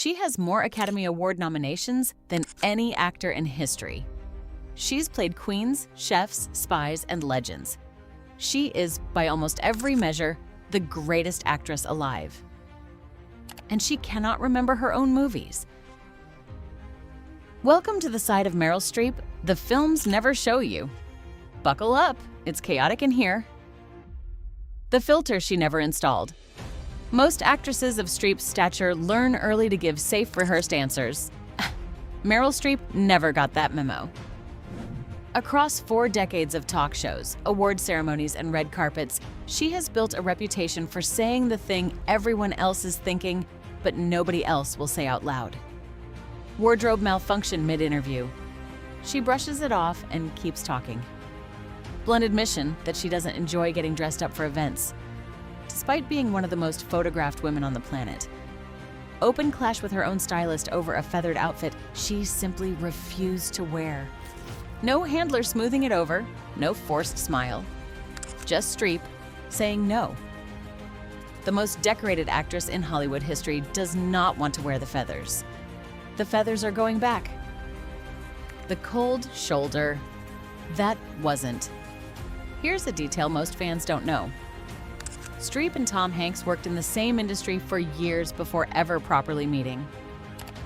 She has more Academy Award nominations than any actor in history. She's played queens, chefs, spies, and legends. She is, by almost every measure, the greatest actress alive. And she cannot remember her own movies. Welcome to the side of Meryl Streep the films never show you. Buckle up, it's chaotic in here. The filter she never installed. Most actresses of Streep's stature learn early to give safe, rehearsed answers. Meryl Streep never got that memo. Across 4 decades of talk shows, award ceremonies, and red carpets, she has built a reputation for saying the thing everyone else is thinking, but nobody else will say out loud. Wardrobe malfunction mid-interview. She brushes it off and keeps talking. Blunt admission that she doesn't enjoy getting dressed up for events, despite being one of the most photographed women on the planet. Open clash with her own stylist over a feathered outfit she simply refused to wear. No handler smoothing it over, no forced smile. Just Streep saying no. The most decorated actress in Hollywood history does not want to wear the feathers. The feathers are going back. The cold shoulder. That wasn't. Here's a detail most fans don't know. Streep and Tom Hanks worked in the same industry for years before ever properly meeting.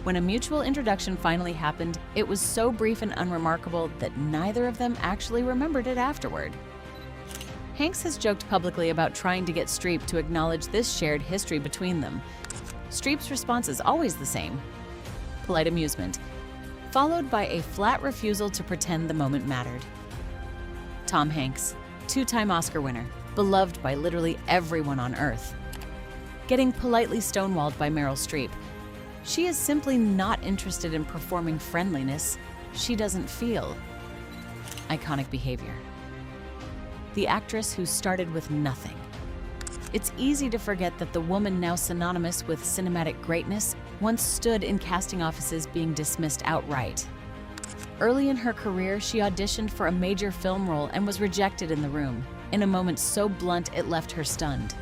When a mutual introduction finally happened, it was so brief and unremarkable that neither of them actually remembered it afterward. Hanks has joked publicly about trying to get Streep to acknowledge this shared history between them. Streep's response is always the same: polite amusement, followed by a flat refusal to pretend the moment mattered. Tom Hanks, 2-time Oscar winner, beloved by literally everyone on Earth. Getting politely stonewalled by Meryl Streep. She is simply not interested in performing friendliness. She doesn't feel. Iconic behavior. The actress who started with nothing. It's easy to forget that the woman now synonymous with cinematic greatness once stood in casting offices being dismissed outright. Early in her career, she auditioned for a major film role and was rejected in the room, in a moment so blunt it left her stunned.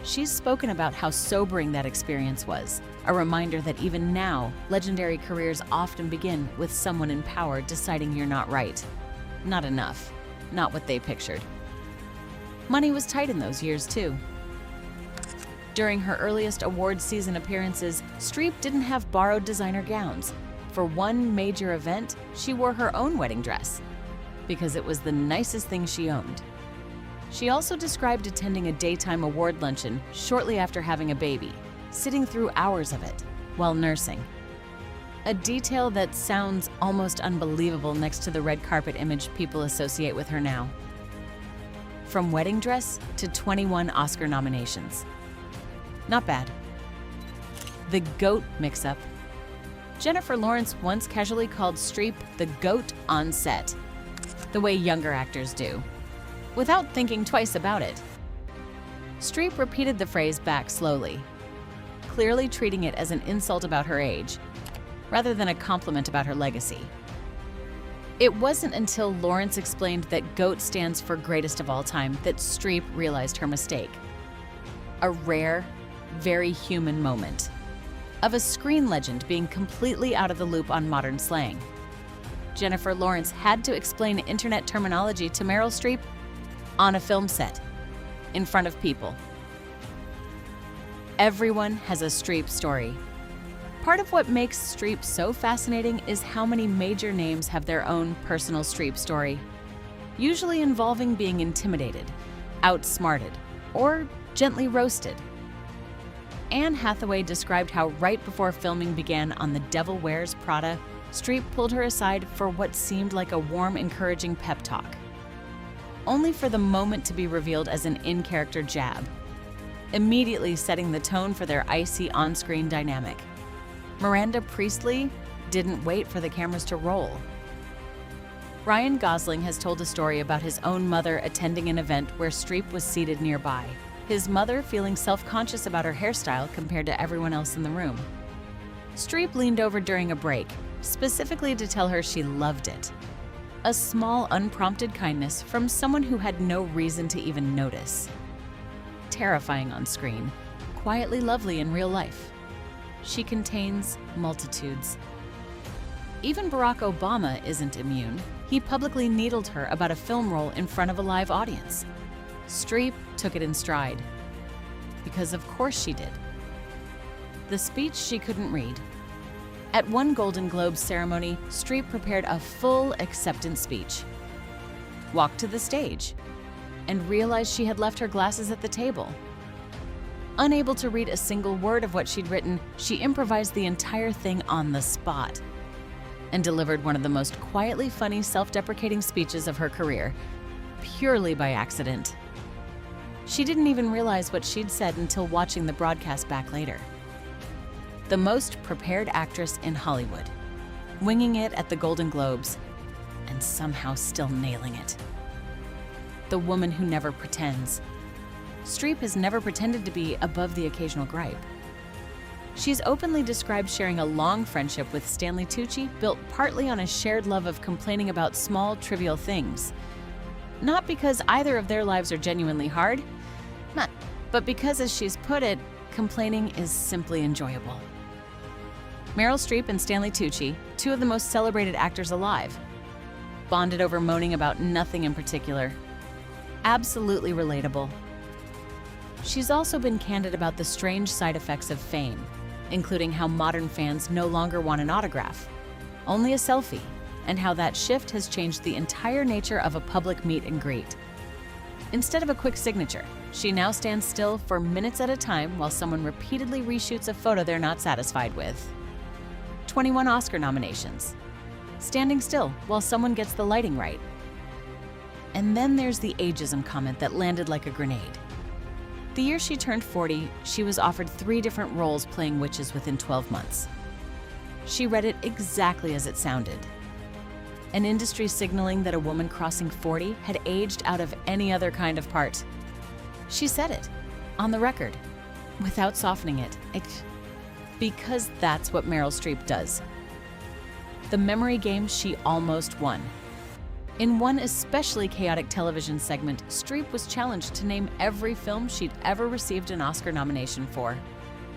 She's spoken about how sobering that experience was, a reminder that even now, legendary careers often begin with someone in power deciding you're not right. Not enough. Not what they pictured. Money was tight in those years, too. During her earliest award season appearances, Streep didn't have borrowed designer gowns. For one major event, she wore her own wedding dress, because it was the nicest thing she owned. She also described attending a daytime award luncheon shortly after having a baby, sitting through hours of it while nursing. A detail that sounds almost unbelievable next to the red carpet image people associate with her now. From wedding dress to 21 Oscar nominations. Not bad. The GOAT mix-up. Jennifer Lawrence once casually called Streep the GOAT on set, the way younger actors do, without thinking twice about it. Streep repeated the phrase back slowly, clearly treating it as an insult about her age, rather than a compliment about her legacy. It wasn't until Lawrence explained that GOAT stands for greatest of all time that Streep realized her mistake. A rare, very human moment of a screen legend being completely out of the loop on modern slang. Jennifer Lawrence had to explain internet terminology to Meryl Streep on a film set, in front of people. Everyone has a Streep story. Part of what makes Streep so fascinating is how many major names have their own personal Streep story, usually involving being intimidated, outsmarted, or gently roasted. Anne Hathaway described how right before filming began on The Devil Wears Prada, Streep pulled her aside for what seemed like a warm, encouraging pep talk, only for the moment to be revealed as an in-character jab, immediately setting the tone for their icy on-screen dynamic. Miranda Priestley didn't wait for the cameras to roll. Ryan Gosling has told a story about his own mother attending an event where Streep was seated nearby, his mother feeling self-conscious about her hairstyle compared to everyone else in the room. Streep leaned over during a break, specifically to tell her she loved it. A small, unprompted kindness from someone who had no reason to even notice. Terrifying on screen, quietly lovely in real life. she contains multitudes. Even Barack Obama isn't immune. He publicly needled her about a film role in front of a live audience. Streep took it in stride. Because of course she did. The speech she couldn't read. At one Golden Globe ceremony, Streep prepared a full acceptance speech, walked to the stage, and realized she had left her glasses at the table. Unable to read a single word of what she'd written, she improvised the entire thing on the spot and delivered one of the most quietly funny, self-deprecating speeches of her career, purely by accident. She didn't even realize what she'd said until watching the broadcast back later. The most prepared actress in Hollywood, winging it at the Golden Globes, and somehow still nailing it. The woman who never pretends. Streep has never pretended to be above the occasional gripe. She's openly described sharing a long friendship with Stanley Tucci, built partly on a shared love of complaining about small, trivial things. Not because either of their lives are genuinely hard, but because, as she's put it, complaining is simply enjoyable. Meryl Streep and Stanley Tucci, two of the most celebrated actors alive, bonded over moaning about nothing in particular. Absolutely relatable. She's also been candid about the strange side effects of fame, including how modern fans no longer want an autograph, only a selfie, and how that shift has changed the entire nature of a public meet and greet. Instead of a quick signature, she now stands still for minutes at a time while someone repeatedly reshoots a photo they're not satisfied with. 21 Oscar nominations. Standing still while someone gets the lighting right. And then there's the ageism comment that landed like a grenade. The year she turned 40, she was offered 3 different roles playing witches within 12 months. She read it exactly as it sounded. An industry signaling that a woman crossing 40 had aged out of any other kind of part. She said it, on the record, without softening it, because that's what Meryl Streep does. The memory game she almost won. In one especially chaotic television segment, Streep was challenged to name every film she'd ever received an Oscar nomination for,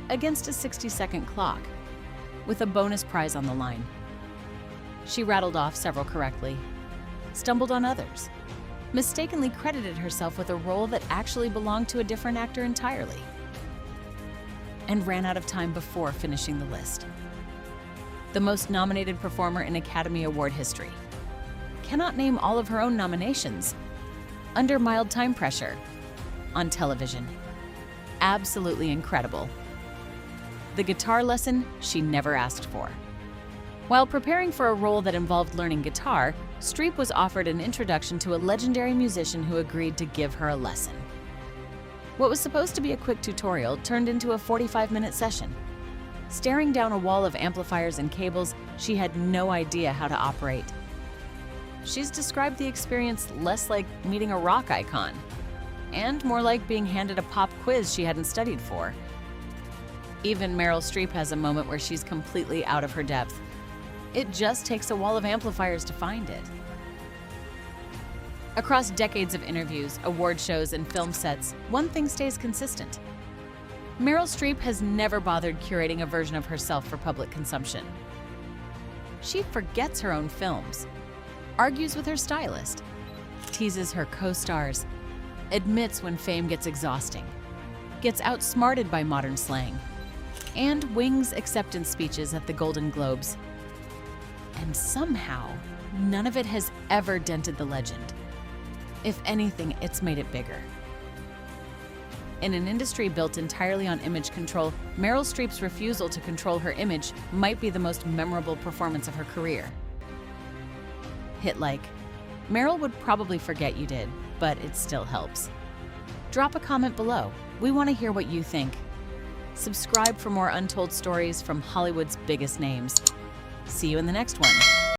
against a 60-second clock, with a bonus prize on the line. She rattled off several correctly, stumbled on others, mistakenly credited herself with a role that actually belonged to a different actor entirely, and ran out of time before finishing the list. The most nominated performer in Academy Award history. Cannot name all of her own nominations. Under mild time pressure. On television. Absolutely incredible. The guitar lesson she never asked for. While preparing for a role that involved learning guitar, Streep was offered an introduction to a legendary musician who agreed to give her a lesson. What was supposed to be a quick tutorial turned into a 45-minute session. Staring down a wall of amplifiers and cables she had no idea how to operate. She's described the experience less like meeting a rock icon, and more like being handed a pop quiz she hadn't studied for. Even Meryl Streep has a moment where she's completely out of her depth. It just takes a wall of amplifiers to find it. Across decades of interviews, award shows, and film sets, one thing stays consistent. Meryl Streep has never bothered curating a version of herself for public consumption. She forgets her own films, argues with her stylist, teases her co-stars, admits when fame gets exhausting, gets outsmarted by modern slang, and wings acceptance speeches at the Golden Globes. And somehow, none of it has ever dented the legend. If anything, it's made it bigger. In an industry built entirely on image control, Meryl Streep's refusal to control her image might be the most memorable performance of her career. Hit like. Meryl would probably forget you did, but it still helps. Drop a comment below. We want to hear what you think. Subscribe for more untold stories from Hollywood's biggest names. See you in the next one.